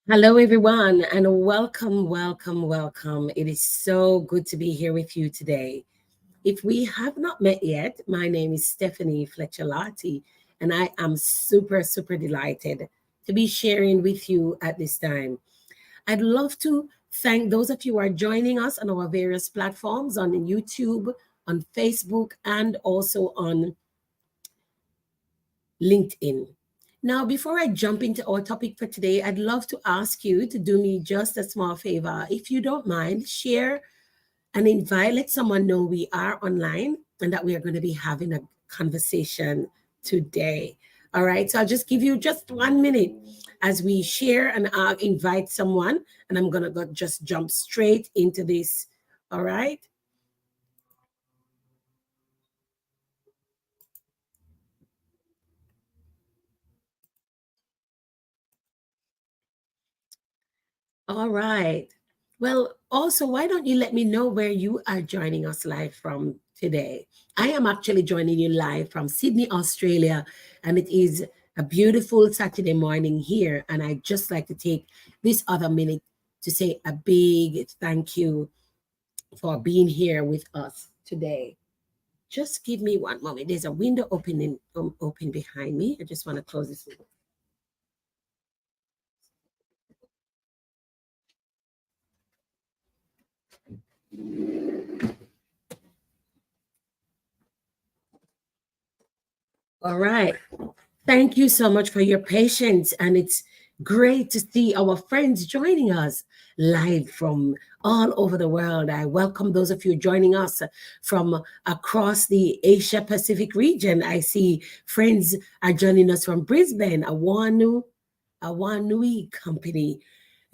Hello, everyone, and welcome, welcome, welcome. It is so good to be here with you today. If we have not met yet, my name is Stephanie Fletcher Lati, and I am super, super delighted to be sharing with you at this time. I'd love to thank those of you who are joining us on our various platforms on YouTube, on Facebook, and also on LinkedIn. Now, before I jump into our topic for today, I'd love to ask you to do me just a small favor. If you don't mind, share and invite, let someone know we are online and that we are going to be having a conversation today. All right, so I'll just give you just 1 minute as we share and invite someone, and I'm going to go just jump straight into this. All right. All right. Well, also, why don't you let me know where you are joining us live from today? I am actually joining you live from Sydney, Australia, and it is a beautiful Saturday morning here. And I'd just like to take this other minute to say a big thank you for being here with us today. Just give me one moment. There's a window open behind me. I just want to close this window. All right. Thank you so much for your patience. And it's great to see our friends joining us live from all over the world. I welcome those of you joining us from across the Asia Pacific region. I see friends are joining us from Brisbane, Awanui Company.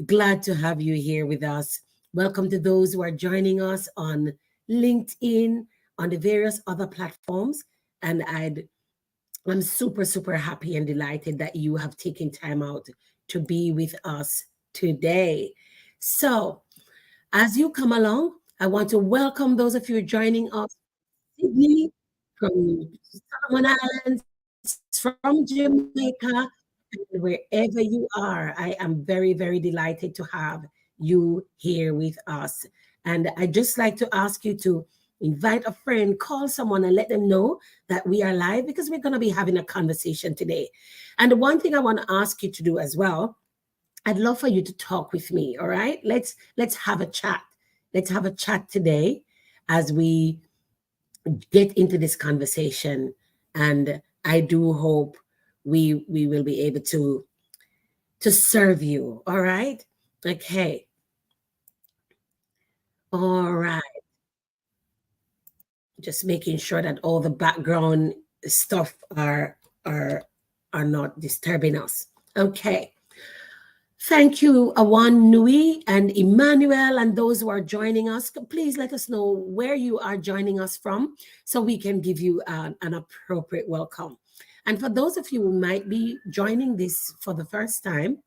Glad to have you here with us. Welcome to those who are joining us on LinkedIn, on the various other platforms. And I'm super, super happy and delighted that you have taken time out to be with us today. So, as you come along, I want to welcome those of you joining us Sydney, from Solomon Islands, from Jamaica, and wherever you are. I am very, very delighted to have you here with us. And I just like to ask you to invite a friend, call someone, and let them know that we are live because we're going to be having a conversation today. And the one thing I want to ask you to do as well, I'd love for you to talk with me. All right, let's have a chat. Let's have a chat today as we get into this conversation, and I do hope we will be able to serve you. All right. Okay. All right. Just making sure that all the background stuff are are not disturbing us. Okay. Thank you, Awan Nui and Emmanuel, and those who are joining us. Please let us know where you are joining us from so we can give you an appropriate welcome. And for those of you who might be joining this for the first time,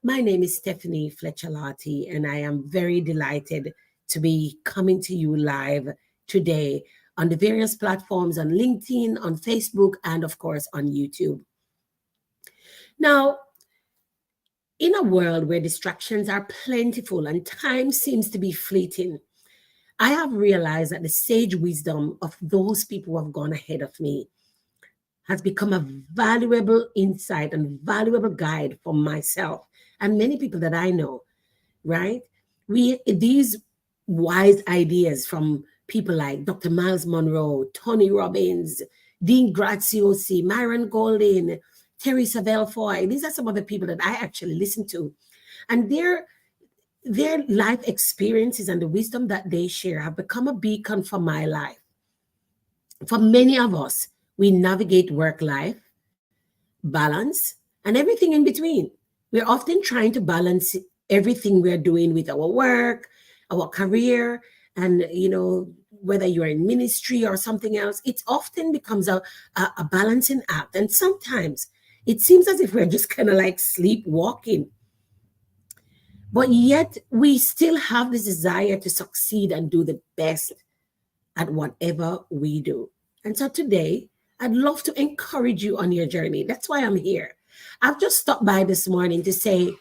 my name is Stephanie Fletcher Lati, and I am very delighted to be coming to you live today on the various platforms on LinkedIn, on Facebook, and of course on YouTube. Now, in a world where distractions are plentiful and time seems to be fleeting, I have realized that the sage wisdom of those people who have gone ahead of me has become a valuable insight and valuable guide for myself and many people that I know, right? These wise ideas from people like Dr. Miles Monroe, Tony Robbins, Dean Graziosi, Myron Golden, Teresa Belfoy. These are some of the people that I actually listen to. And their life experiences and the wisdom that they share have become a beacon for my life. For many of us, we navigate work life, balance, and everything in between. We're often trying to balance everything we're doing with our work, our career, and whether you're in ministry or something else, it often becomes a balancing act. And sometimes it seems as if we're just kind of like sleepwalking. But yet we still have this desire to succeed and do the best at whatever we do. And so today, I'd love to encourage you on your journey. That's why I'm here. I've just stopped by this morning to say,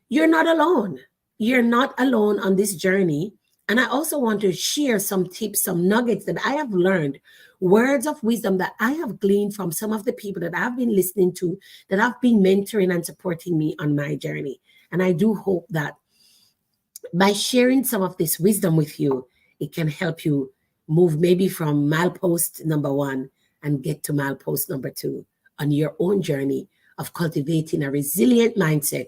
You're not alone. You're not alone on this journey. And I also want to share some tips, some nuggets that I have learned, words of wisdom that I have gleaned from some of the people that I've been listening to, that have been mentoring and supporting me on my journey. And I do hope that by sharing some of this wisdom with you, it can help you move maybe from milepost number one and get to milepost number two on your own journey of cultivating a resilient mindset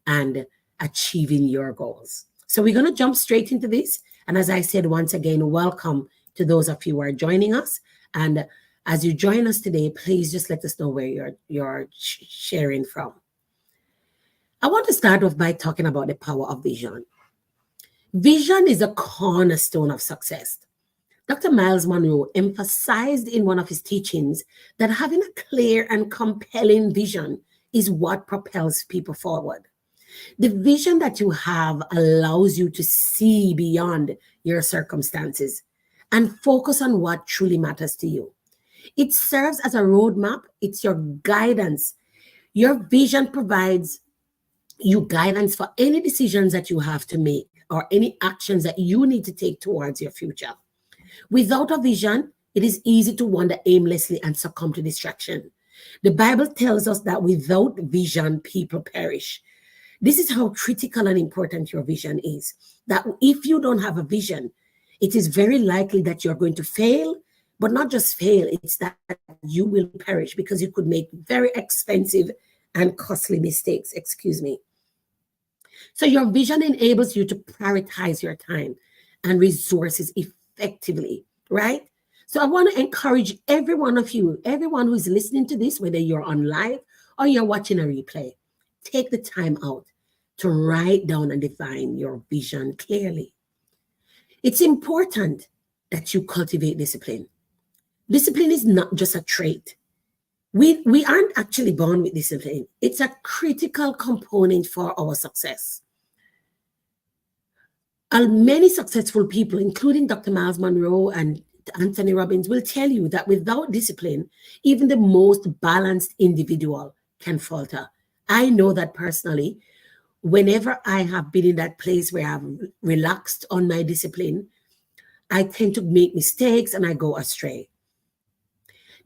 and achieving your goals. So we're going to jump straight into this. And as I said, once again, welcome to those of you who are joining us. And as you join us today, please just let us know where you're sharing from. I want to start off by talking about the power of vision. Vision is a cornerstone of success. Dr. Miles Monroe emphasized in one of his teachings that having a clear and compelling vision is what propels people forward. The vision that you have allows you to see beyond your circumstances and focus on what truly matters to you. It serves as a roadmap, it's your guidance. Your vision provides you guidance for any decisions that you have to make or any actions that you need to take towards your future. Without a vision, it is easy to wander aimlessly and succumb to distraction. The Bible tells us that without vision, people perish. This is how critical and important your vision is. That if you don't have a vision, it is very likely that you're going to fail, but not just fail, it's that you will perish because you could make very expensive and costly mistakes. Excuse me. So your vision enables you to prioritize your time and resources effectively, right? So I want to encourage every one of you, everyone who is listening to this, whether you're on live or you're watching a replay, take the time out to write down and define your vision clearly. It's important that you cultivate discipline. Discipline is not just a trait. We aren't actually born with discipline. It's a critical component for our success. Many successful people, including Dr. Miles Monroe and Anthony Robbins, will tell you that without discipline, even the most balanced individual can falter. I know that personally. Whenever I have been in that place where I've relaxed on my discipline, I tend to make mistakes and I go astray.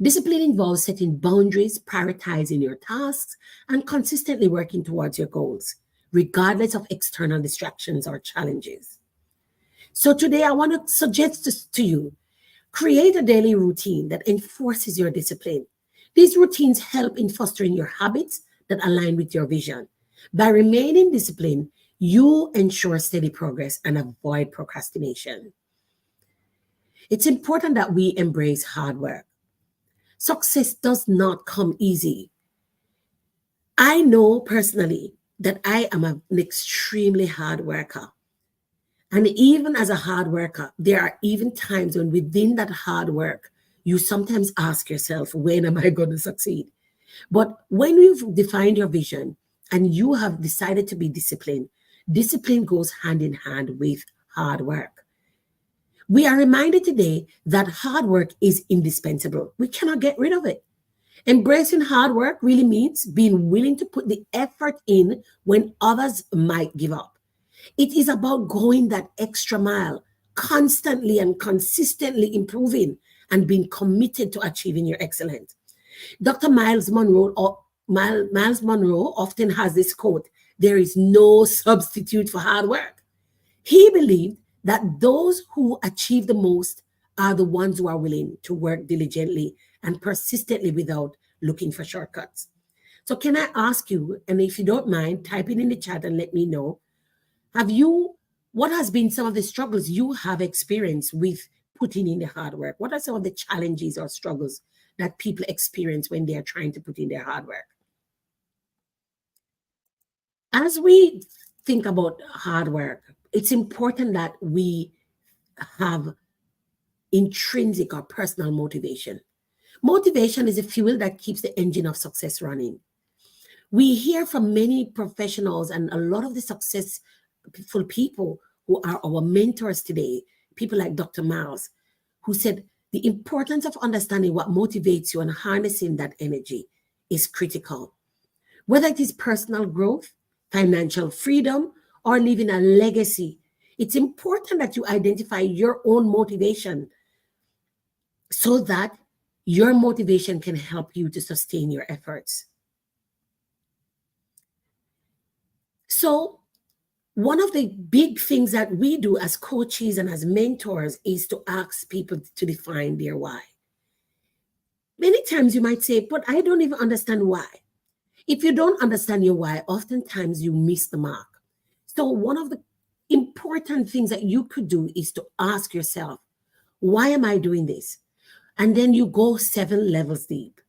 Discipline involves setting boundaries, prioritizing your tasks, and consistently working towards your goals, regardless of external distractions or challenges. So today I want to suggest to you, create a daily routine that enforces your discipline. These routines help in fostering your habits that align with your vision. By remaining disciplined, you ensure steady progress and avoid procrastination. It's important that we embrace hard work. Success does not come easy. I know personally that I am an extremely hard worker. And even as a hard worker, there are even times when within that hard work, you sometimes ask yourself, when am I going to succeed? But when you've defined your vision and you have decided to be disciplined, discipline goes hand in hand with hard work. We are reminded today that hard work is indispensable. We cannot get rid of it. Embracing hard work really means being willing to put the effort in when others might give up. It is about going that extra mile, constantly and consistently improving and being committed to achieving your excellence. Dr. Miles Monroe often has this quote, there is no substitute for hard work. He believed that those who achieve the most are the ones who are willing to work diligently and persistently without looking for shortcuts. So can I ask you, and if you don't mind, type it in the chat and let me know, what has been some of the struggles you have experienced with putting in the hard work? What are some of the challenges or struggles that people experience when they are trying to put in their hard work? As we think about hard work, it's important that we have intrinsic or personal motivation. Motivation is a fuel that keeps the engine of success running. We hear from many professionals and a lot of the successful people who are our mentors today, people like Dr. Miles, who said the importance of understanding what motivates you and harnessing that energy is critical. Whether it is personal growth, financial freedom, or leaving a legacy. It's important that you identify your own motivation so that your motivation can help you to sustain your efforts. So, one of the big things that we do as coaches and as mentors is to ask people to define their why. Many times you might say, but I don't even understand why. If you don't understand your why, oftentimes you miss the mark. So, one of the important things that you could do is to ask yourself, why am I doing this? And then you go 7 levels deep.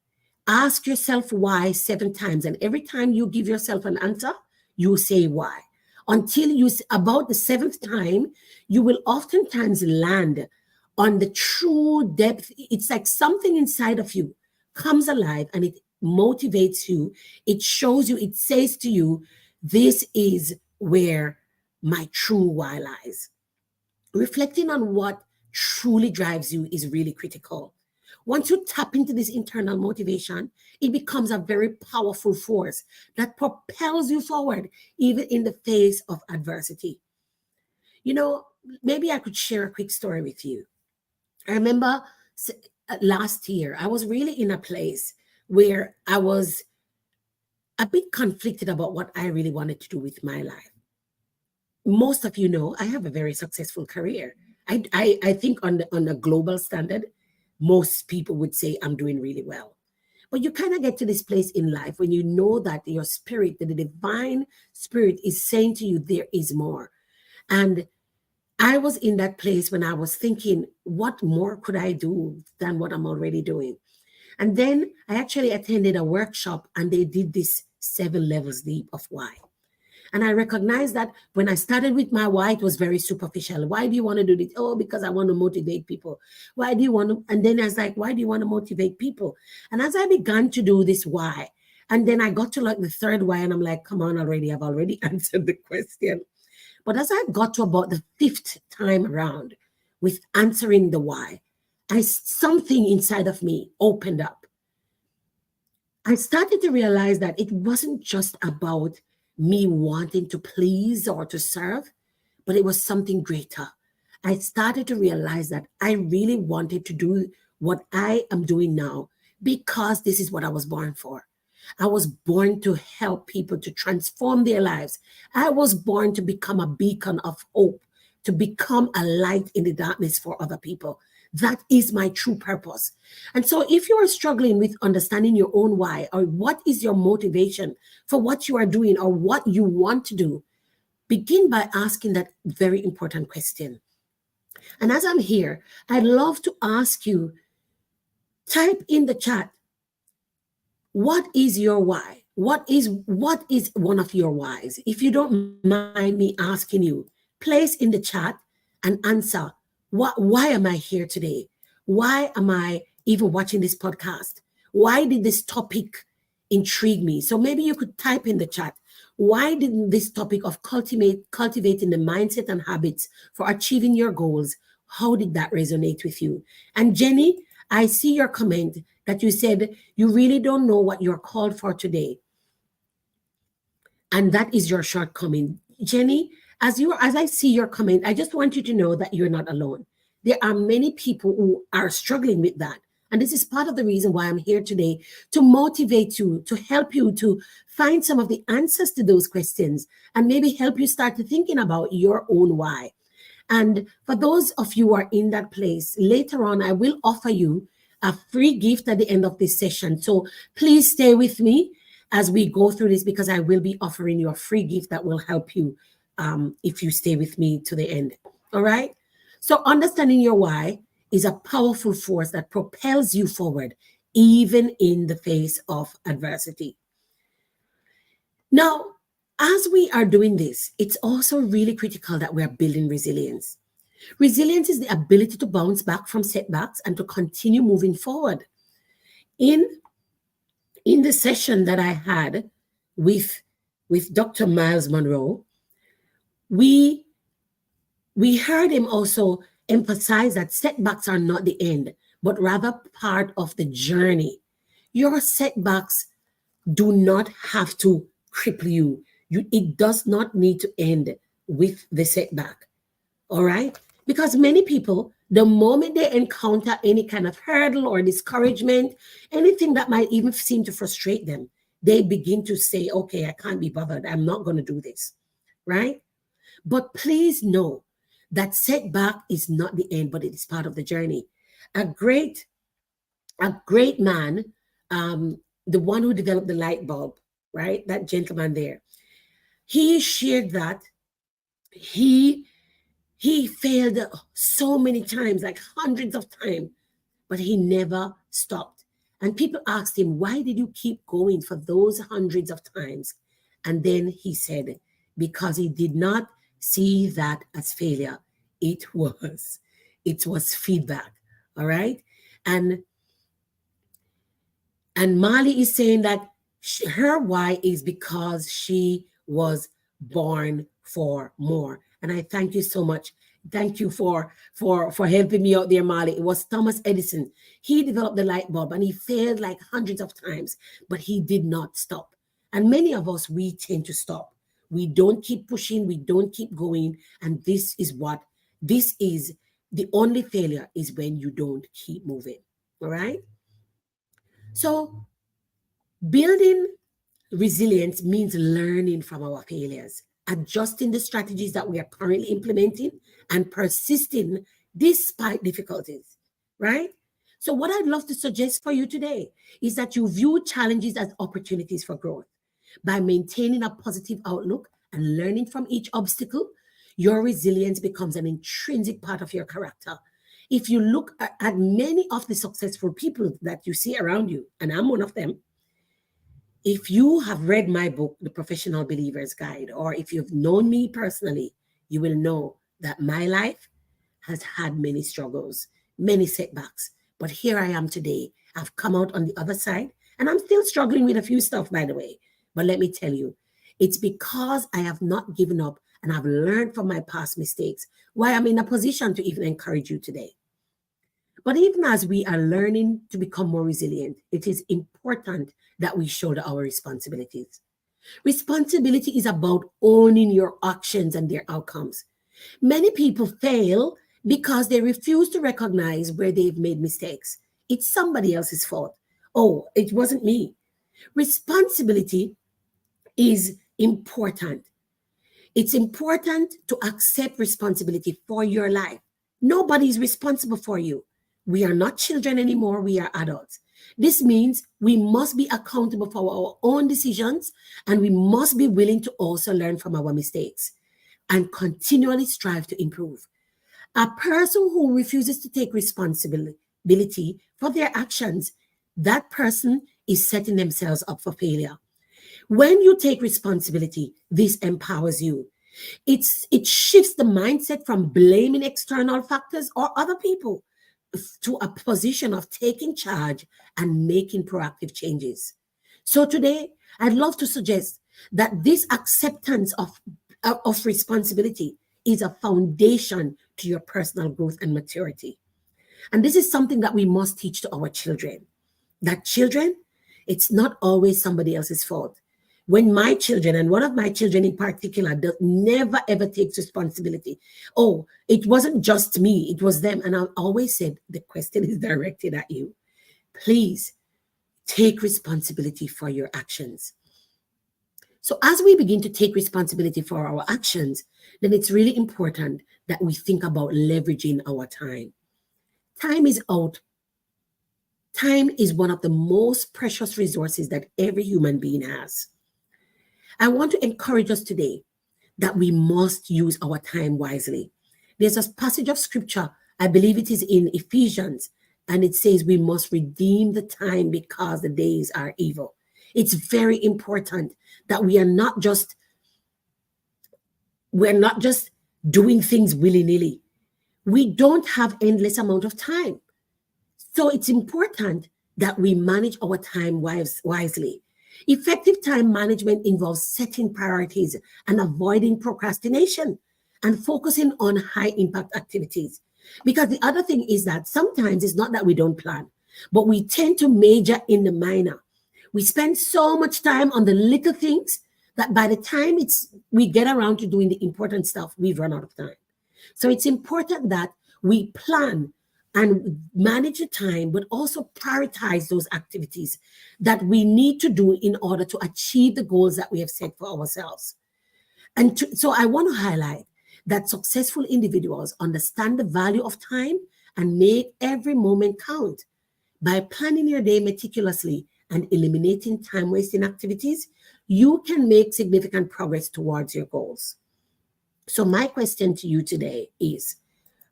Ask yourself why 7 times. And every time you give yourself an answer, you say why. Until about the 7th time, you will oftentimes land on the true depth. It's like something inside of you comes alive and it motivates you. It shows you, it says to you, this is where my true why lies. Reflecting on what truly drives you is really critical. Once you tap into this internal motivation, it becomes a very powerful force that propels you forward, even in the face of adversity. You know, maybe I could share a quick story with you. I remember last year, I was really in a place where I was a bit conflicted about what I really wanted to do with my life. Most of you know I have a very successful career. I think on a global standard, most people would say I'm doing really well. But you kind of get to this place in life when you know that your spirit, that the divine spirit is saying to you, there is more. And I was in that place when I was thinking, what more could I do than what I'm already doing? And then I actually attended a workshop and they did this 7 levels deep of why. And I recognized that when I started with my why, it was very superficial. Why do you want to do this? Oh, because I want to motivate people. Why do you want to? And then I was like, why do you want to motivate people? And as I began to do this why, and then I got to like the 3rd why, and I'm like, come on already, I've already answered the question. But as I got to about the 5th time around with answering the why, something inside of me opened up. I started to realize that it wasn't just about me wanting to please or to serve, but it was something greater. I started to realize that I really wanted to do what I am doing now because this is what I was born for. I was born to help people to transform their lives. I was born to become a beacon of hope, to become a light in the darkness for other people. That is my true purpose. And so, if you are struggling with understanding your own why, or what is your motivation for what you are doing or what you want to do, begin by asking that very important question. And as I'm here, I'd love to ask you, type in the chat, what is your why? What is one of your whys? If you don't mind me asking you, place in the chat and answer, why am I here today? Why am I even watching this podcast? Why did this topic intrigue me? So maybe you could type in the chat, why did this topic of cultivating the mindset and habits for achieving your goals, how did that resonate with you? And Jenny, I see your comment that you said you really don't know what you're called for today. And that is your shortcoming. Jenny, as I see your comment, I just want you to know that you're not alone. There are many people who are struggling with that. And this is part of the reason why I'm here today, to motivate you, to help you to find some of the answers to those questions and maybe help you start to thinking about your own why. And for those of you who are in that place, later on, I will offer you a free gift at the end of this session. So please stay with me as we go through this, because I will be offering you a free gift that will help you if you stay with me to the end. All right? So understanding your why is a powerful force that propels you forward, even in the face of adversity. Now, as we are doing this, it's also really critical that we are building resilience. Resilience is the ability to bounce back from setbacks and to continue moving forward. In the session that I had with Dr. Miles Monroe, we heard him also emphasize that setbacks are not the end, but rather part of the journey. Your setbacks do not have to cripple you. It does not need to end with the setback. All right? Because many people, the moment they encounter any kind of hurdle or discouragement, anything that might even seem to frustrate them, they begin to say, okay, I can't be bothered. I'm not going to do this. Right? But please know that setback is not the end, but it is part of the journey. A great, a great man, the one who developed the light bulb, right? That gentleman there, he shared that he he failed so many times, like hundreds of times, but he never stopped. And people asked him, why did you keep going for those hundreds of times? And then he said, because he did not see that as failure. It was feedback. All right. And Mali is saying that her why is because she was born for more. And I thank you so much. Thank you for helping me out there, Mali. It was Thomas Edison. He developed the light bulb and he failed like hundreds of times, but he did not stop. And many of us, we tend to stop. We don't keep pushing, we don't keep going. And this is the only failure is when you don't keep moving. All right. So building resilience means learning from our failures, adjusting the strategies that we are currently implementing, and persisting despite difficulties, right? So, what I'd love to suggest for you today is that you view challenges as opportunities for growth. By maintaining a positive outlook and learning from each obstacle, your resilience becomes an intrinsic part of your character. If you look at many of the successful people that you see around you, and I'm one of them, if you have read my book, The Professional Believer's Guide, or if you've known me personally, you will know that my life has had many struggles, many setbacks. But here I am today. I've come out on the other side, and I'm still struggling with a few stuff, by the way. But let me tell you, it's because I have not given up and I've learned from my past mistakes why I'm in a position to even encourage you today. But even as we are learning to become more resilient, it is important that we shoulder our responsibilities. Responsibility is about owning your actions and their outcomes. Many people fail because they refuse to recognize where they've made mistakes. It's somebody else's fault. Oh, it wasn't me. Responsibility is important. It's important to accept responsibility for your life. Nobody is responsible for you. We are not children anymore, we are adults. This means we must be accountable for our own decisions, and we must be willing to also learn from our mistakes and continually strive to improve. A person who refuses to take responsibility for their actions, that person is setting themselves up for failure. When you take responsibility, this empowers you. It shifts the mindset from blaming external factors or other people to a position of taking charge and making proactive changes. So today, I'd love to suggest that this acceptance of responsibility is a foundation to your personal growth and maturity. And this is something that we must teach to our children. That children, it's not always somebody else's fault. When my children, and one of my children in particular, never ever takes responsibility. Oh, it wasn't just me, it was them. And I always said, the question is directed at you. Please take responsibility for your actions. So as we begin to take responsibility for our actions, then it's really important that we think about leveraging our time. Time is out. Time is one of the most precious resources that every human being has. I want to encourage us today that we must use our time wisely. There's a passage of scripture, I believe it is in Ephesians, and it says we must redeem the time because the days are evil. It's very important that we're not just doing things willy-nilly. We don't have endless amount of time. So it's important that we manage our time wisely. Effective time management involves setting priorities and avoiding procrastination and focusing on high impact activities. Because the other thing is that sometimes it's not that we don't plan, but we tend to major in the minor. We spend so much time on the little things that by the time we get around to doing the important stuff, we've run out of time. So it's important that we plan and manage the time, but also prioritize those activities that we need to do in order to achieve the goals that we have set for ourselves. So I want to highlight that successful individuals understand the value of time and make every moment count. By planning your day meticulously and eliminating time wasting activities, you can make significant progress towards your goals. So, my question to you today is,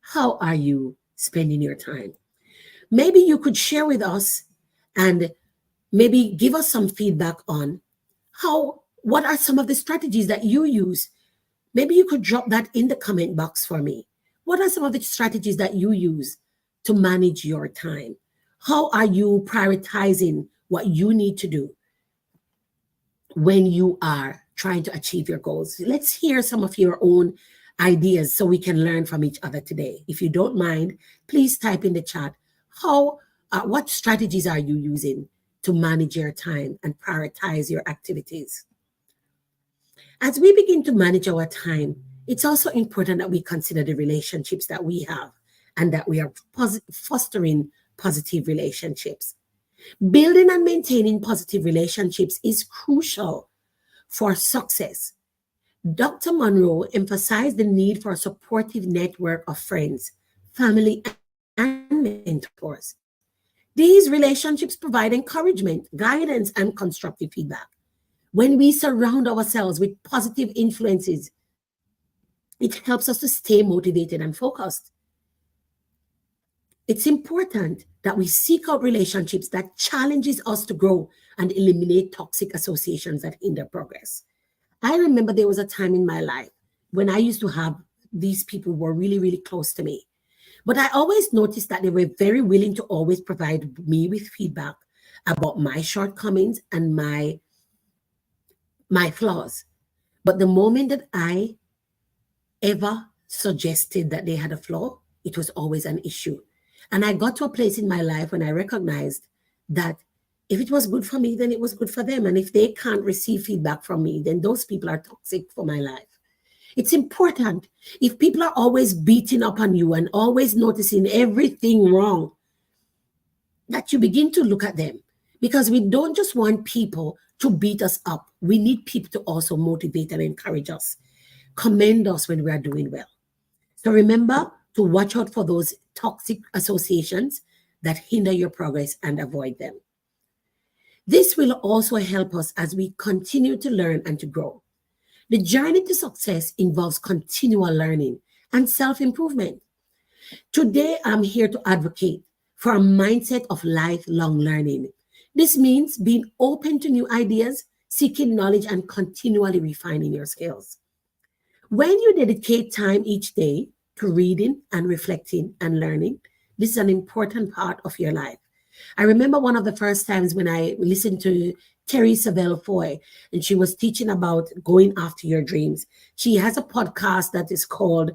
how are you spending your time? Maybe you could share with us and maybe give us some feedback on what are some of the strategies that you use. Maybe you could drop that in the comment box for me. What are some of the strategies that you use to manage your time? How are you prioritizing what you need to do when you are trying to achieve your goals? Let's hear some of your own ideas so we can learn from each other today. If you don't mind, please type in the chat what strategies are you using to manage your time and prioritize your activities. As we begin to manage our time, it's also important that we consider the relationships that we have and that we are fostering positive relationships. Building and maintaining positive relationships is crucial for success. Dr. Monroe emphasized the need for a supportive network of friends, family, and mentors. These relationships provide encouragement, guidance, and constructive feedback. When we surround ourselves with positive influences, it helps us to stay motivated and focused. It's important that we seek out relationships that challenges us to grow and eliminate toxic associations that hinder progress. I remember there was a time in my life when I used to have these people who were really, really close to me. But I always noticed that they were very willing to always provide me with feedback about my shortcomings and my flaws. But the moment that I ever suggested that they had a flaw, it was always an issue. And I got to a place in my life when I recognized that if it was good for me, then it was good for them. And if they can't receive feedback from me, then those people are toxic for my life. It's important. If people are always beating up on you and always noticing everything wrong, that you begin to look at them. Because we don't just want people to beat us up. We need people to also motivate and encourage us, commend us when we are doing well. So remember to watch out for those toxic associations that hinder your progress and avoid them. This will also help us as we continue to learn and to grow. The journey to success involves continual learning and self-improvement. Today, I'm here to advocate for a mindset of lifelong learning. This means being open to new ideas, seeking knowledge, and continually refining your skills. When you dedicate time each day to reading and reflecting and learning, this is an important part of your life. I remember one of the first times when I listened to Terry Savelle Foy, and she was teaching about going after your dreams. She has a podcast that is called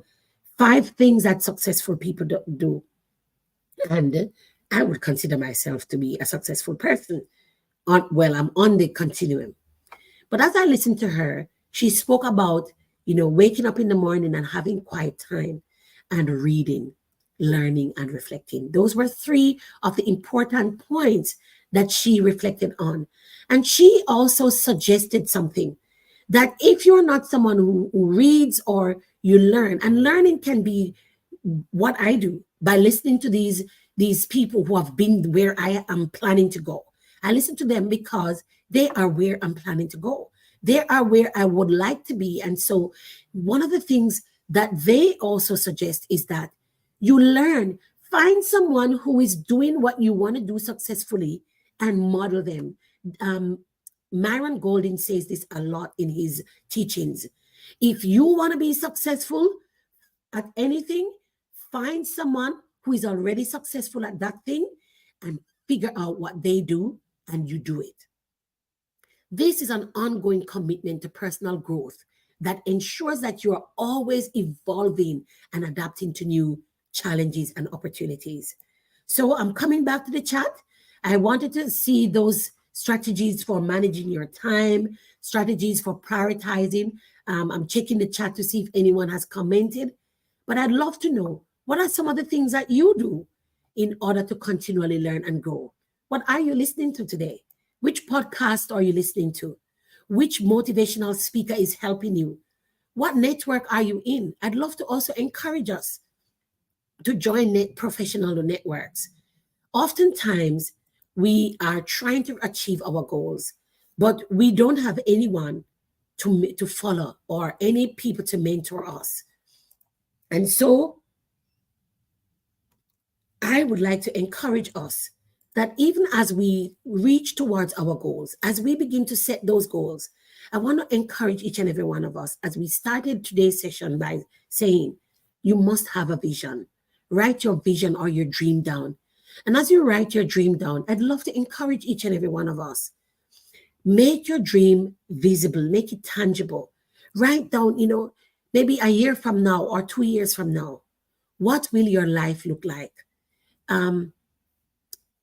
5 Things That Successful People Do. And I would consider myself to be a successful person. I'm on the continuum. But as I listened to her, she spoke about, waking up in the morning and having quiet time and reading, learning, and reflecting. Those were 3 of the important points that she reflected on. And she also suggested something that if you're not someone who reads or you learn, and learning can be what I do by listening to these people who have been where I am planning to go. I listen to them because they are where I'm planning to go. They are where I would like to be. And so one of the things that they also suggest is that you learn, find someone who is doing what you want to do successfully and model them. Myron Golden says this a lot in his teachings. If you want to be successful at anything, find someone who is already successful at that thing and figure out what they do and you do it. This is an ongoing commitment to personal growth that ensures that you are always evolving and adapting to new challenges and opportunities. So I'm coming back to the chat. I wanted to see those strategies for managing your time, strategies for prioritizing. I'm checking the chat to see if anyone has commented, but I'd love to know, what are some of the things that you do in order to continually learn and grow? What are you listening to today? Which podcast are you listening to? Which motivational speaker is helping you? What network are you in? I'd love to also encourage us to join professional networks. Oftentimes, we are trying to achieve our goals, but we don't have anyone to follow or any people to mentor us. And so I would like to encourage us that even as we reach towards our goals, as we begin to set those goals, I want to encourage each and every one of us, as we started today's session by saying, you must have a vision. Write your vision or your dream down. And as you write your dream down, I'd love to encourage each and every one of us. Make your dream visible, make it tangible. Write down, maybe a year from now or 2 years from now, what will your life look like?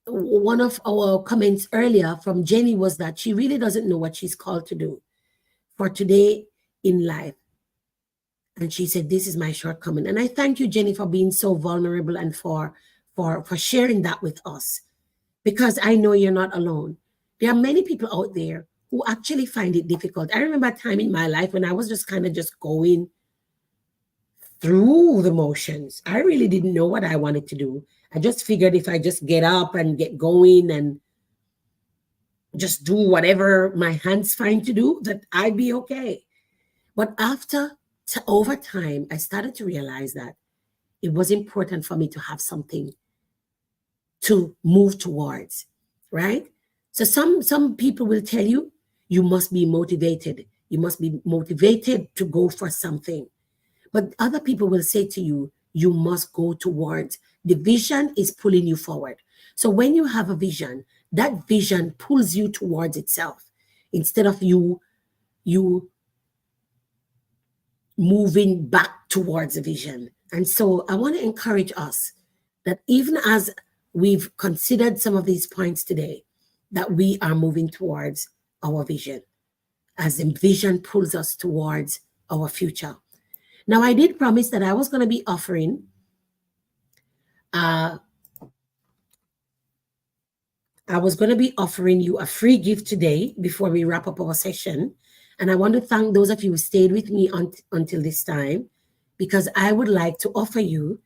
One of our comments earlier from Jenny was that she really doesn't know what she's called to do for today in life. And she said, this is my shortcoming. And I thank you, Jenny, for being so vulnerable and for sharing that with us, because I know you're not alone. There are many people out there who actually find it difficult. I remember a time in my life when I was just kind of just going through the motions. I really didn't know what I wanted to do. I just figured if I just get up and get going and just do whatever my hands find to do, that I'd be okay. But over time, I started to realize that it was important for me to have something to move towards, right? So some people will tell you, you must be motivated. You must be motivated to go for something. But other people will say to you, you must go towards. The vision is pulling you forward. So when you have a vision, that vision pulls you towards itself instead of you moving back towards a vision. And so I want to encourage us that even as we've considered some of these points today, that we are moving towards our vision, as the vision pulls us towards our future. Now, I did promise that I was going to be offering you a free gift today before we wrap up our session. And I want to thank those of you who stayed with me until this time, because I would like to offer you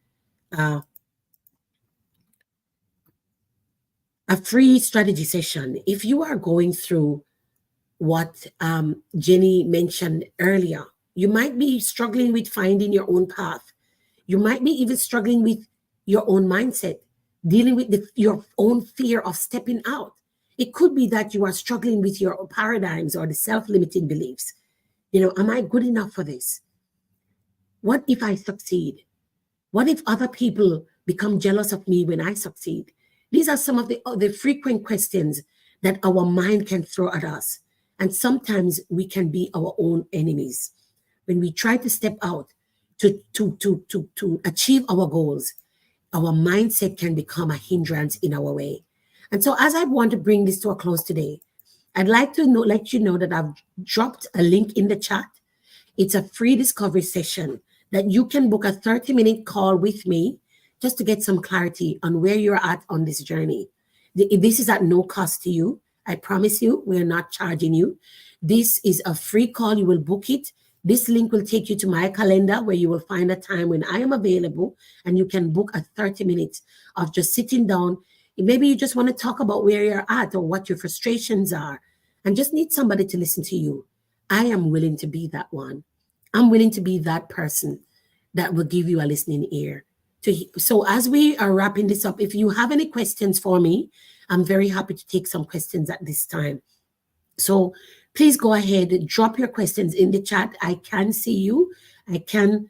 a free strategy session. If you are going through what Jenny mentioned earlier, you might be struggling with finding your own path. You might be even struggling with your own mindset, dealing with your own fear of stepping out. It could be that you are struggling with your paradigms or the self-limiting beliefs. Am I good enough for this? What if I succeed? What if other people become jealous of me when I succeed? These are some of the frequent questions that our mind can throw at us. And sometimes we can be our own enemies. When we try to step out to achieve our goals, our mindset can become a hindrance in our way. And so as I want to bring this to a close today, I'd like to let you know that I've dropped a link in the chat. It's a free discovery session that you can book a 30-minute call with me just to get some clarity on where you're at on this journey. This is at no cost to you. I promise you, we're not charging you. This is a free call. You will book it. This link will take you to my calendar where you will find a time when I am available, and you can book a 30 minutes of just sitting down. Maybe you just want to talk about where you're at or what your frustrations are and just need somebody to listen to you. I am willing to be that one. I'm willing to be that person that will give you a listening ear. So as we are wrapping this up, if you have any questions for me, I'm very happy to take some questions at this time. So please go ahead, drop your questions in the chat. I can see you. And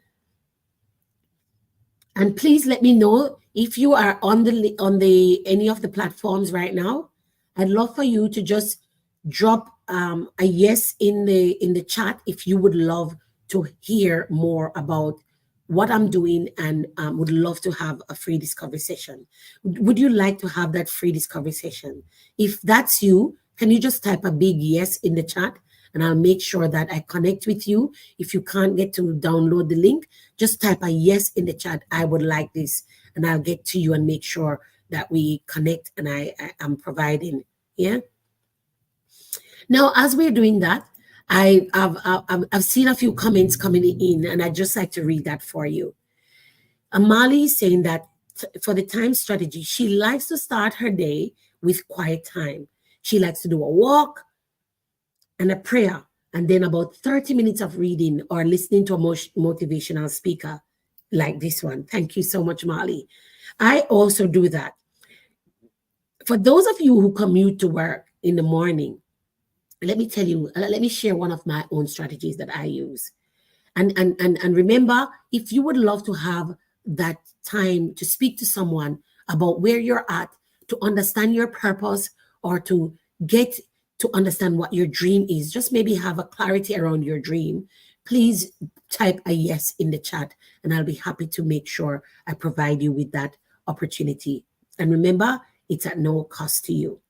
please let me know if you are on any of the platforms right now. I'd love for you to just drop a yes in the chat if you would love to hear more about what I'm doing and would love to have a free discovery session. Would you like to have that free discovery session? If that's you, Can you just type a big yes in the chat? And I'll make sure that I connect with you. If you can't get to download the link, just type a yes in the chat. I would like this. And I'll get to you and make sure that we connect and I am providing. Yeah. Now, as we're doing that, I've seen a few comments coming in, and I'd just like to read that for you. Amali is saying that for the time strategy, she likes to start her day with quiet time. She likes to do a walk and a prayer, and then about 30 minutes of reading or listening to a motivational speaker like this one. Thank you so much, Molly. I also do that. For those of you who commute to work in the morning, let me tell you, let me share one of my own strategies that I use. And remember, if you would love to have that time to speak to someone about where you're at, to understand your purpose, or to get to understand what your dream is, just maybe have a clarity around your dream, please type a yes in the chat, and I'll be happy to make sure I provide you with that opportunity. And remember, it's at no cost to you.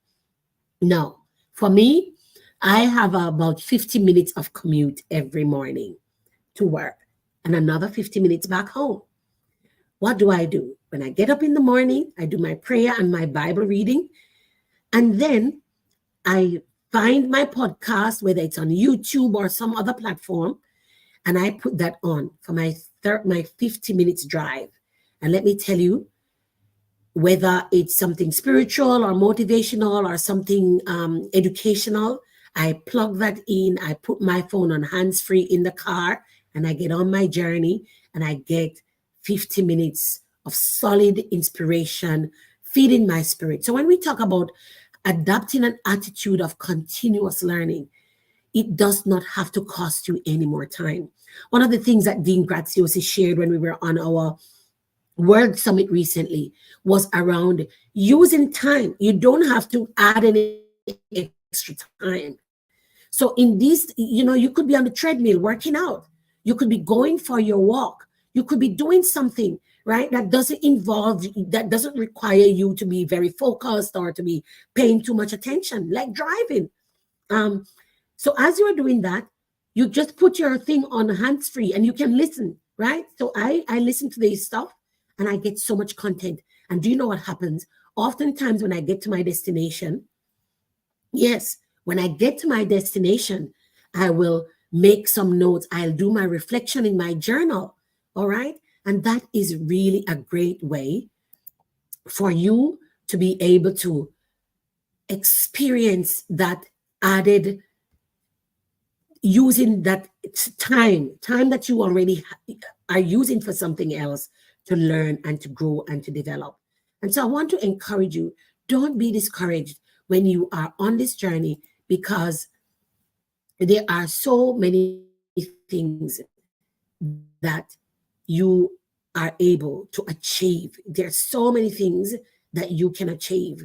Now, for me, I have about 50 minutes of commute every morning to work and another 50 minutes back home. What do? When I get up in the morning, I do my prayer and my Bible reading, and then I find my podcast, whether it's on YouTube or some other platform, and I put that on for my 50 minutes drive. And let me tell you, whether it's something spiritual or motivational or something educational, I plug that in. I put my phone on hands-free in the car, and I get on my journey, and I get 50 minutes of solid inspiration feeding my spirit. So when we talk about adopting an attitude of continuous learning, it does not have to cost you any more time. One of the things that Dean Graziosi shared when we were on our World Summit recently was around using time. You don't have to add any extra time. So in these, you could be on the treadmill working out. You could be going for your walk. You could be doing something, right? That doesn't require you to be very focused or to be paying too much attention, like driving. So as you're doing that, you just put your thing on hands-free and you can listen, right? So I listen to this stuff and I get so much content. And do you know what happens? Oftentimes when I get to my destination, yes, when I get to my destination, I will make some notes. I'll do my reflection in my journal. All right. And that is really a great way for you to be able to experience that added, using that time that you already are using for something else to learn and to grow and to develop. And so I want to encourage you, don't be discouraged when you are on this journey, because there are so many things that you are able to achieve. There are so many things that you can achieve.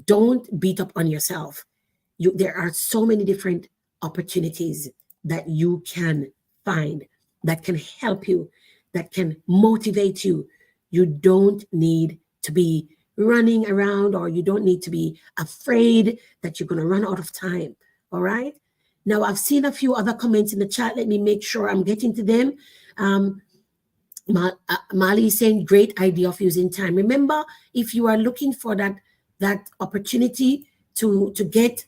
Don't beat up on yourself. There are so many different opportunities that you can find that can help you, that can motivate you. You don't need to be running around, or you don't need to be afraid that you're going to run out of time. All right. Now, I've seen a few other comments in the chat. Let me make sure I'm getting to them. Mali is saying, great idea of using time. Remember, if you are looking for that opportunity to get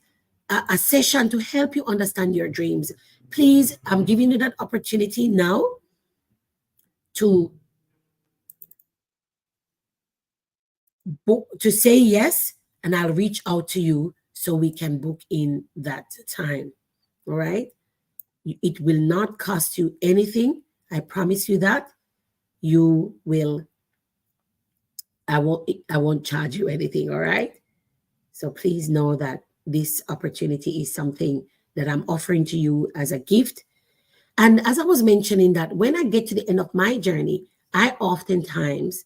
a session to help you understand your dreams, please, I'm giving you that opportunity now to book, to say yes, and I'll reach out to you so we can book in that time. All right. It will not cost you anything. I promise you that. I won't charge you anything. All right. So please know that this opportunity is something that I'm offering to you as a gift. And as I was mentioning, that when I get to the end of my journey, I oftentimes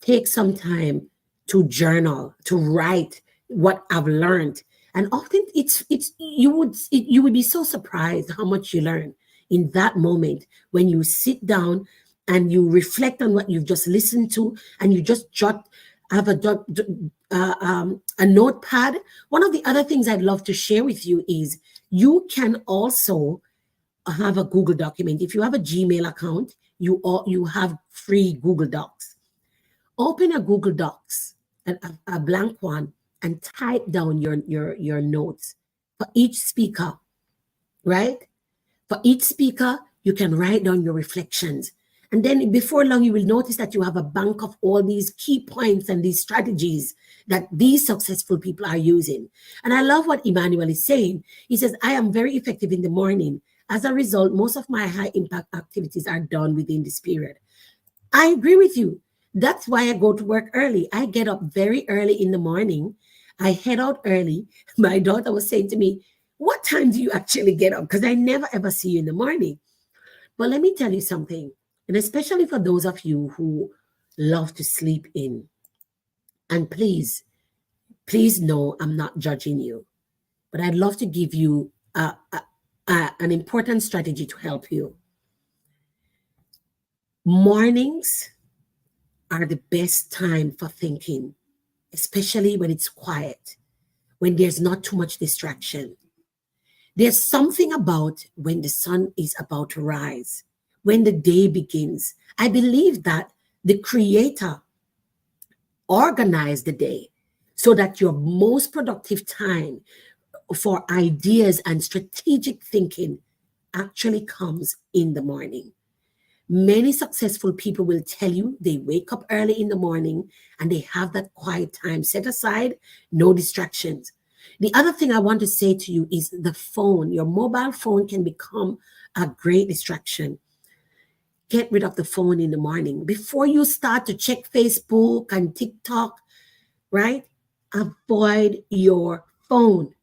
take some time to journal, to write what I've learned. And often you would be so surprised how much you learn in that moment when you sit down and you reflect on what you've just listened to, and you just jot I have a notepad. One of the other things I'd love to share with you is you can also have a Google document. If you have a Gmail account, you have free Google Docs. Open a Google Docs, a blank one, and type down your notes for each speaker, right? For each speaker, you can write down your reflections. And then before long, you will notice that you have a bank of all these key points and these strategies that these successful people are using. And I love what Emmanuel is saying. He says, I am very effective in the morning. As a result, most of my high impact activities are done within this period. I agree with you. That's why I go to work early. I get up very early in the morning. I head out early. My daughter was saying to me, what time do you actually get up? Because I never ever see you in the morning. But let me tell you something, and especially for those of you who love to sleep in, and please know I'm not judging you, but I'd love to give you an important strategy to help you. Mornings are the best time for thinking, especially when it's quiet, when there's not too much distraction. There's something about when the sun is about to rise, when the day begins. I believe that the Creator organized the day so that your most productive time for ideas and strategic thinking actually comes in the morning. Many successful people will tell you they wake up early in the morning and they have that quiet time set aside, no distractions. The other thing I want to say to you is the phone. Your mobile phone can become a great distraction. Get rid of the phone in the morning. Before you start to check Facebook and TikTok, right? Avoid your phone.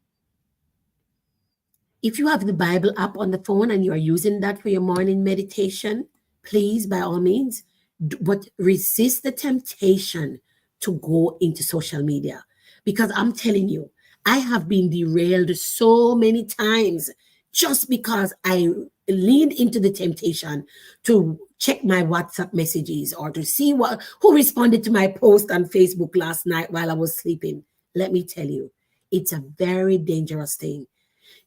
If you have the Bible app on the phone and you are using that for your morning meditation, please, by all means, but resist the temptation to go into social media. Because I'm telling you, I have been derailed so many times just because I leaned into the temptation to check my WhatsApp messages or to see who responded to my post on Facebook last night while I was sleeping. Let me tell you, it's a very dangerous thing.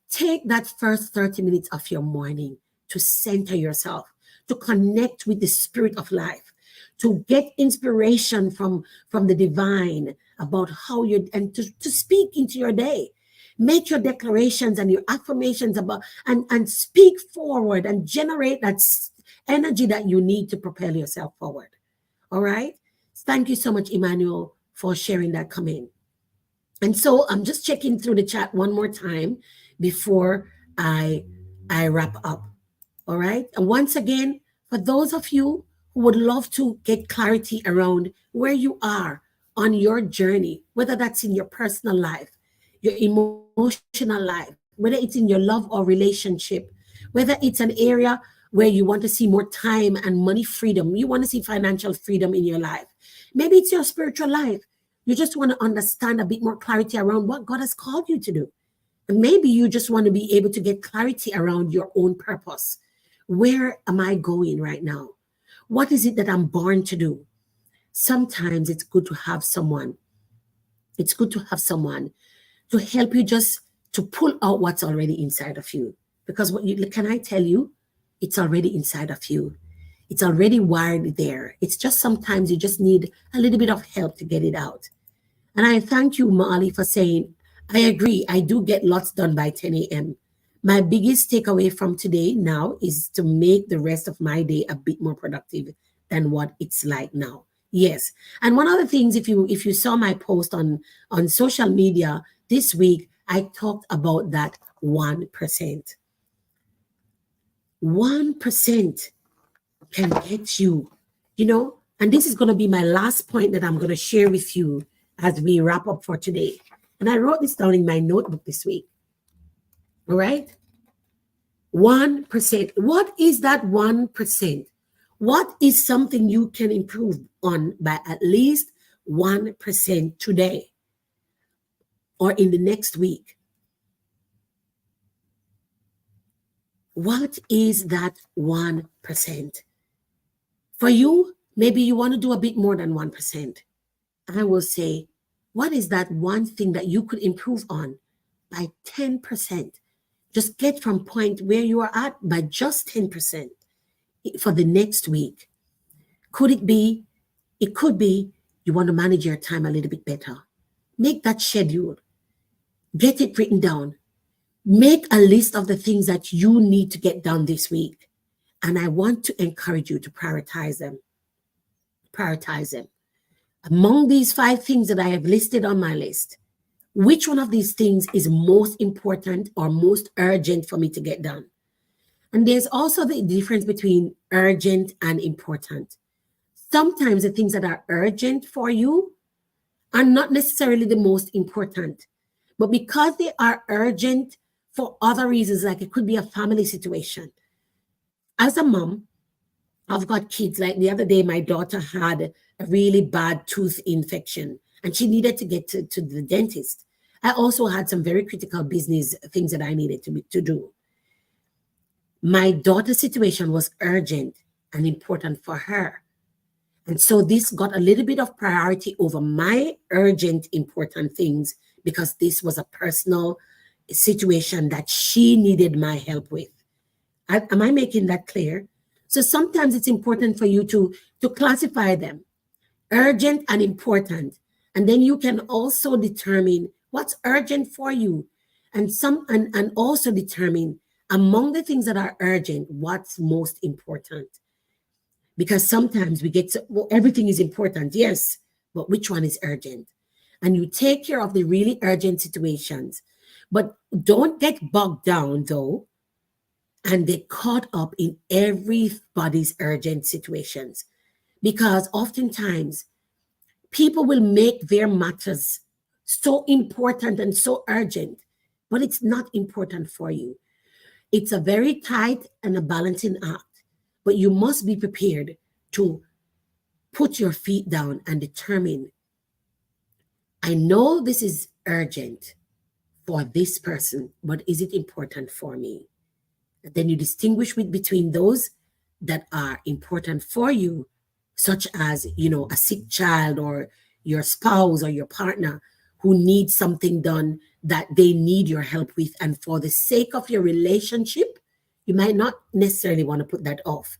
Take that first 30 minutes of your morning to center yourself, to connect with the spirit of life, to get inspiration from the divine about how you, and to speak into your day. Make your declarations and your affirmations about, and speak forward and generate that energy that you need to propel yourself forward. All right. Thank you so much, Emmanuel, for sharing that comment. And so I'm just checking through the chat one more time before I wrap up. All right. And once again, for those of you who would love to get clarity around where you are on your journey, whether that's in your personal life, your emotional life, whether it's in your love or relationship, whether it's an area where you want to see more time and money freedom, you want to see financial freedom in your life. Maybe it's your spiritual life. You just want to understand a bit more clarity around what God has called you to do. And maybe you just want to be able to get clarity around your own purpose. Where am I going right now? What is it that I'm born to do? Sometimes it's good to have someone. It's good to have someone to help you just to pull out what's already inside of you. Because can I tell you, it's already inside of you. It's already wired there. It's just sometimes you just need a little bit of help to get it out. And I thank you, Maali, for saying, I agree. I do get lots done by 10 a.m. My biggest takeaway from today now is to make the rest of my day a bit more productive than what it's like now. Yes. And one of the things, if you saw my post on social media this week, I talked about that 1%. 1% can get you, and this is going to be my last point that I'm going to share with you as we wrap up for today. And I wrote this down in my notebook this week. All right. 1%. What is that 1%? What is something you can improve on by at least 1% today or in the next week? What is that 1%? For you, maybe you want to do a bit more than 1%. I will say, what is that one thing that you could improve on by 10%? Just get from point where you are at by just 10% for the next week. Could it be? It could be you want to manage your time a little bit better. Make that schedule, get it written down, make a list of the things that you need to get done this week. And I want to encourage you to prioritize them. Prioritize them. Among these 5 things that I have listed on my list, which one of these things is most important or most urgent for me to get done? And there's also the difference between urgent and important. Sometimes the things that are urgent for you are not necessarily the most important, but because they are urgent for other reasons, like it could be a family situation. As a mom, I've got kids. Like the other day, my daughter had a really bad tooth infection and she needed to get to the dentist. I also had some very critical business things that I needed to do. My daughter's situation was urgent and important for her. And so this got a little bit of priority over my urgent, important things because this was a personal situation that she needed my help with. Am I making that clear? So sometimes it's important for you to classify them, urgent and important. And then you can also determine what's urgent for you and also determine among the things that are urgent, what's most important. Because sometimes we get to, well, everything is important, yes, but which one is urgent? And you take care of the really urgent situations, but don't get bogged down though and get caught up in everybody's urgent situations. Because oftentimes people will make their matters so important and so urgent, but it's not important for you. It's a very tight and a balancing act, but you must be prepared to put your feet down and determine, I know this is urgent for this person, but is it important for me? And then you distinguish between those that are important for you, such as, a sick child or your spouse or your partner who needs something done that they need your help with. And for the sake of your relationship, you might not necessarily want to put that off,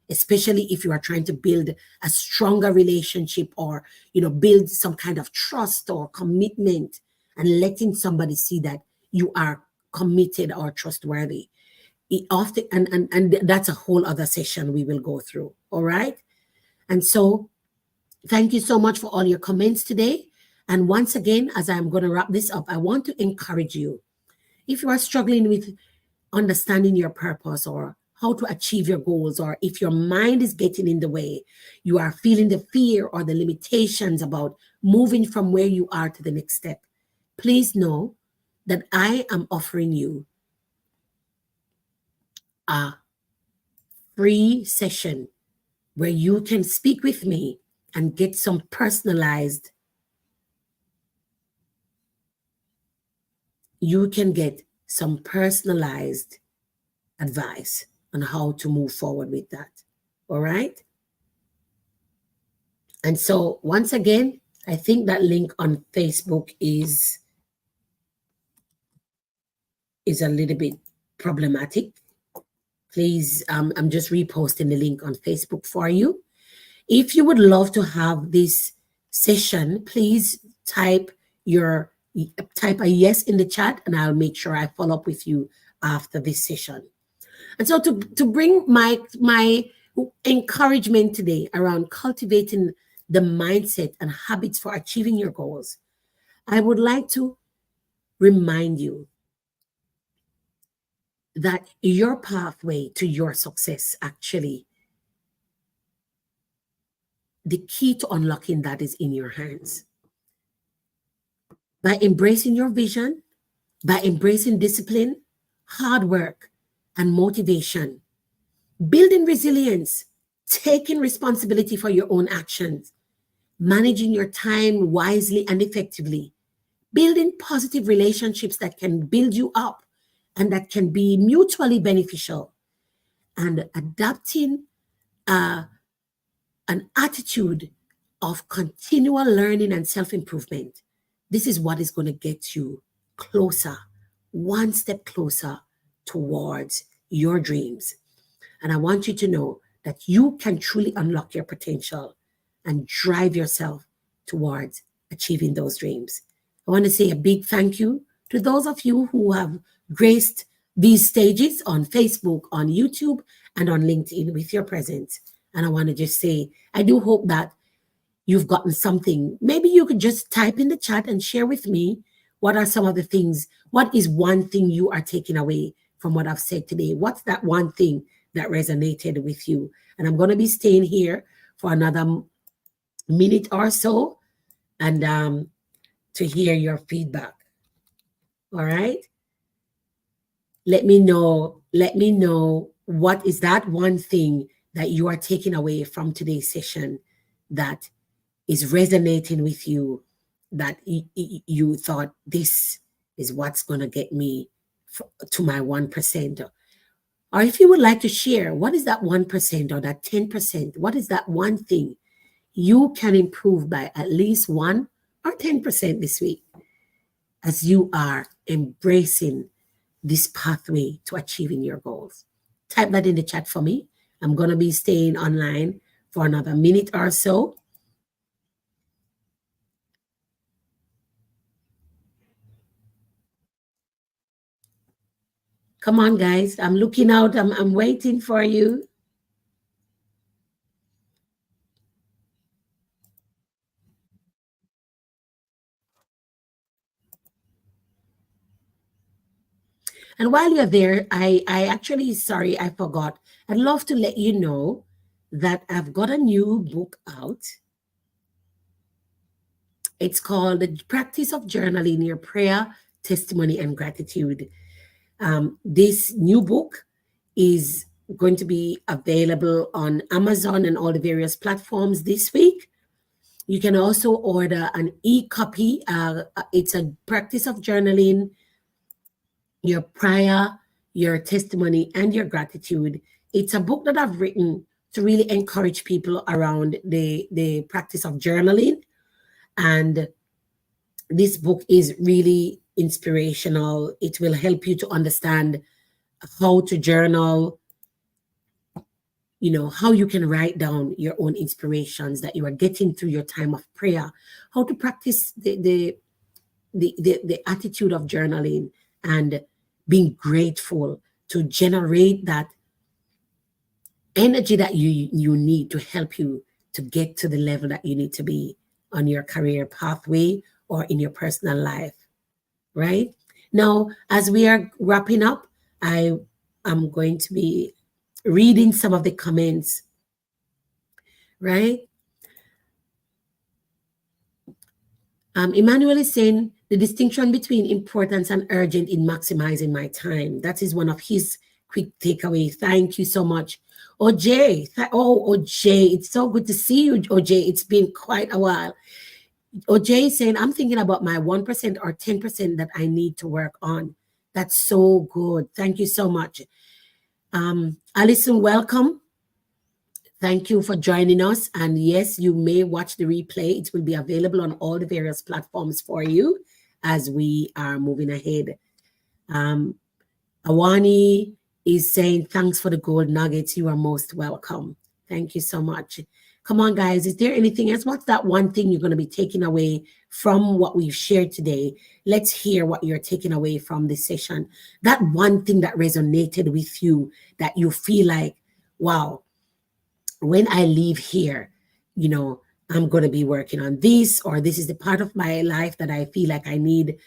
especially if you are trying to build a stronger relationship or, build some kind of trust or commitment and letting somebody see that you are committed or trustworthy. It often and that's a whole other session we will go through. All right. And so thank you so much for all your comments today. And once again, as I'm going to wrap this up, I want to encourage you, if you are struggling with understanding your purpose or how to achieve your goals, or if your mind is getting in the way, you are feeling the fear or the limitations about moving from where you are to the next step, please know that I am offering you a free session where you can speak with me and get some personalized, advice on how to move forward with that. All right. And so once again, I think that link on Facebook is a little bit problematic. Please, I'm just reposting the link on Facebook for you. If you would love to have this session, please type a yes in the chat and I'll make sure I follow up with you after this session. And so to bring my encouragement today around cultivating the mindset and habits for achieving your goals, I would like to remind you that your pathway to your success, actually, the key to unlocking that is in your hands. By embracing your vision, by embracing discipline, hard work, and motivation, building resilience, taking responsibility for your own actions, managing your time wisely and effectively, building positive relationships that can build you up and that can be mutually beneficial, and adapting an attitude of continual learning and self improvement. This is what is going to get you closer, one step closer towards your dreams. And I want you to know that you can truly unlock your potential and drive yourself towards achieving those dreams. I want to say a big thank you to those of you who have graced these stages on Facebook, on YouTube, and on LinkedIn with your presence. And I want to just say, I do hope that you've gotten something. Maybe you could just type in the chat and share with me what are some of the things, what is one thing you are taking away from what I've said today? What's that one thing that resonated with you? And I'm going to be staying here for another minute or so and to hear your feedback. All right. Let me know what is that one thing that you are taking away from today's session that is resonating with you, that you thought this is what's going to get me to my 1%. Or if you would like to share, what is that 1% or that 10%? What is that one thing you can improve by at least 1 or 10% this week as you are embracing this pathway to achieving your goals? Type that in the chat for me. I'm going to be staying online for another minute or so. Come on, guys. I'm looking out. I'm waiting for you. And while you're there, I actually, sorry, I forgot. I'd love to let you know that I've got a new book out. It's called The Practice of Journaling Your Prayer, Testimony, and Gratitude. This new book is going to be available on Amazon and all the various platforms this week. You can also order an e-copy. It's a practice of journaling your prayer, your testimony, and your gratitude. It's a book that I've written to really encourage people around the practice of journaling. And this book is really inspirational. It will help you to understand how to journal, how you can write down your own inspirations that you are getting through your time of prayer, how to practice the attitude of journaling and being grateful to generate that energy that you need to help you to get to the level that you need to be on your career pathway or in your personal life, right? Now, as we are wrapping up, I am going to be reading some of the comments, right? Emmanuel is saying the distinction between importance and urgent in maximizing my time. That is one of his quick takeaway. Thank you so much. OJ, OJ, it's so good to see you, OJ. It's been quite a while. OJ is saying, I'm thinking about my 1% or 10% that I need to work on. That's so good. Thank you so much. Alison, welcome. Thank you for joining us. And yes, you may watch the replay. It will be available on all the various platforms for you as we are moving ahead. Awani is saying, thanks for the gold nuggets. You are most welcome. Thank you so much. Come on, guys. Is there anything else? What's that one thing you're going to be taking away from what we've shared today? Let's hear what you're taking away from this session. That one thing that resonated with you, that you feel like, wow, when I leave here, I'm going to be working on this, or this is the part of my life that I feel like I need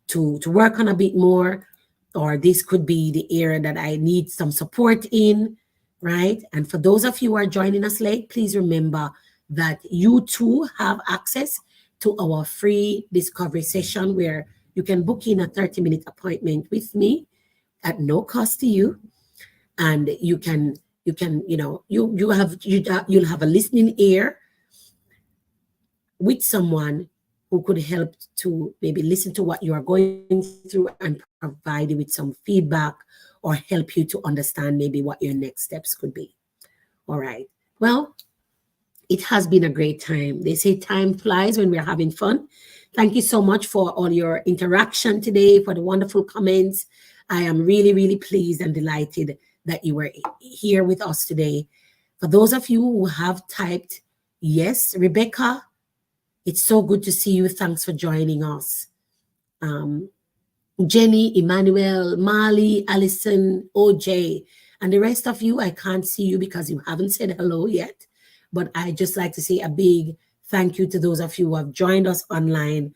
to work on a bit more, or this could be the area that I need some support in, right? And for those of you who are joining us late, please remember that you too have access to our free discovery session where you can book in a 30-minute appointment with me at no cost to you, and you'll have a listening ear with someone who could help to maybe listen to what you are going through and provide you with some feedback or help you to understand maybe what your next steps could be. All right. Well, It has been a great time. They say time flies when we're having fun. Thank you so much for all your interaction today, for the wonderful comments. I am really, really pleased and delighted that you were here with us today. For those of you who have typed yes, Rebecca, it's so good to see you. Thanks for joining us. Um, Jenny, Emmanuel, Mali, Allison, OJ, and the rest of you, I can't see you because you haven't said hello yet. But I just like to say a big thank you to those of you who have joined us online.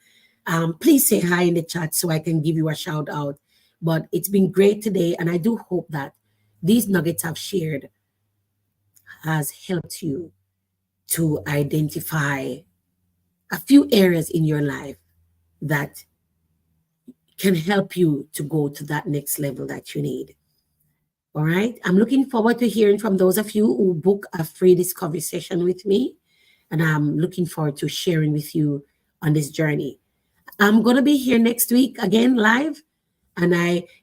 Please say hi in the chat so I can give you a shout out. But it's been great today, and I do hope that these nuggets I've shared has helped you to identify a few areas in your life that can help you to go to that next level that you need. All right. I'm looking forward to hearing from those of you who book a free discovery session with me. And I'm looking forward to sharing with you on this journey. I'm going to be here next week again live. And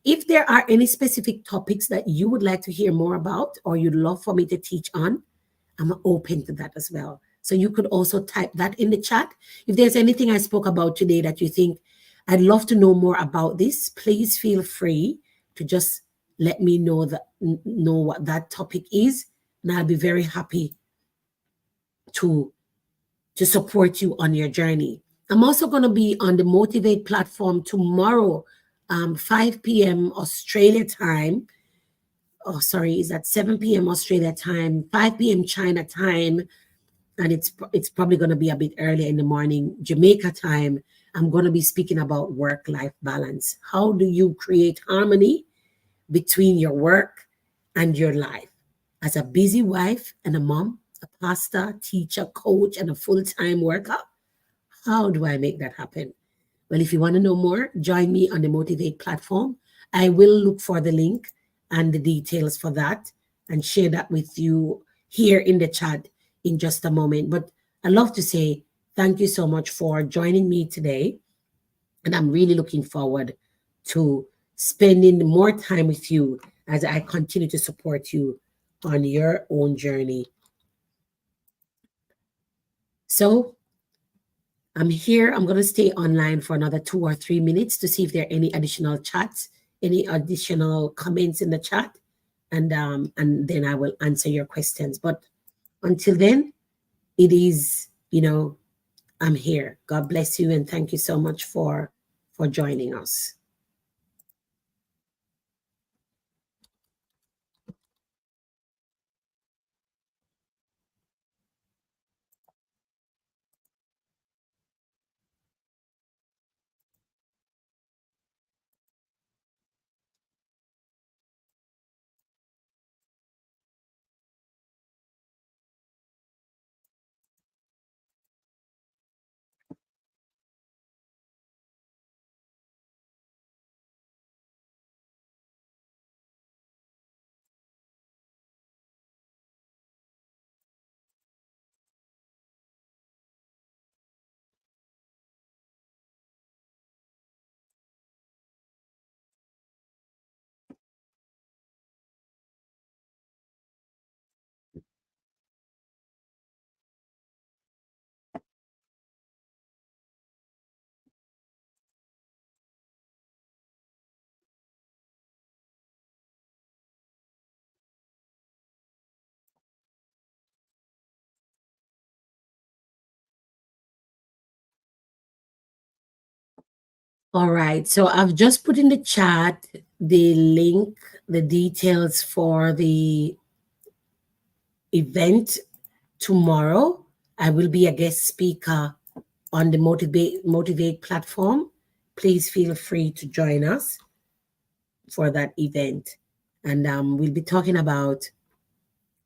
if there are any specific topics that you would like to hear more about or you'd love for me to teach on, I'm open to that as well. So you could also type that in the chat. If there's anything I spoke about today that you think I'd love to know more about this, please feel free to just let me know what that topic is, and I'll be very happy to support you on your journey. I'm also going to be on the Motivate platform tomorrow, 5 p.m. Australia time. Oh, sorry, is that 7 p.m. Australia time, 5 p.m. China time, and it's probably going to be a bit earlier in the morning Jamaica time. I'm going to be speaking about work-life balance. How do you create harmony between your work and your life? As a busy wife and a mom, a pastor, teacher, coach, and a full-time worker, how do I make that happen? Well, if you want to know more, join me on the Motivate platform. I will look for the link and the details for that and share that with you here in the chat in just a moment. But I love to say thank you so much for joining me today. And I'm really looking forward to spending more time with you as I continue to support you on your own journey. So I'm here. I'm going to stay online for another 2 or 3 minutes to see if there are any additional chats, any additional comments in the chat, and then I will answer your questions. But until then, it is, I'm here. God bless you, and thank you so much for joining us. All right. So I've just put in the chat the link, the details for the event tomorrow. I will be a guest speaker on the Motivate platform. Please feel free to join us for that event. And we'll be talking about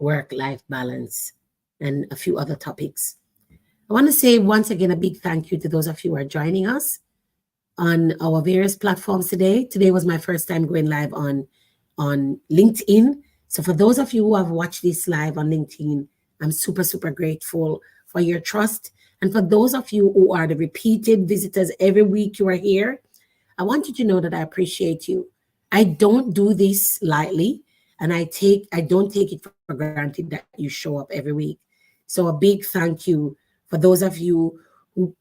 work-life balance and a few other topics. I want to say once again a big thank you to those of you who are joining us on our various platforms today. Today was my first time going live on LinkedIn. So for those of you who have watched this live on LinkedIn, I'm super, super grateful for your trust. And for those of you who are the repeated visitors every week you are here, I want you to know that I appreciate you. I don't do this lightly, and I don't take it for granted that you show up every week. So a big thank you for those of you who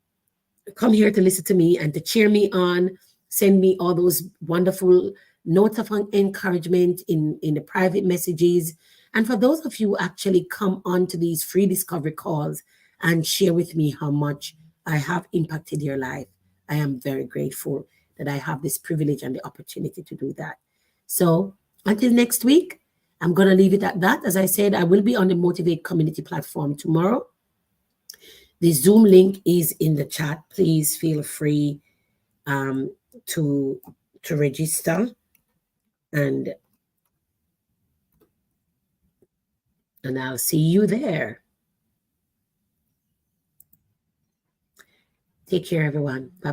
come here to listen to me and to cheer me on, send me all those wonderful notes of encouragement in the private messages. And for those of you who actually come on to these free discovery calls and share with me how much I have impacted your life, I am very grateful that I have this privilege and the opportunity to do that. So until next week, I'm going to leave it at that. As I said, I will be on the Motivate community platform tomorrow. The Zoom link is in the chat. Please feel free um, to register, and I'll see you there. Take care, everyone. Bye.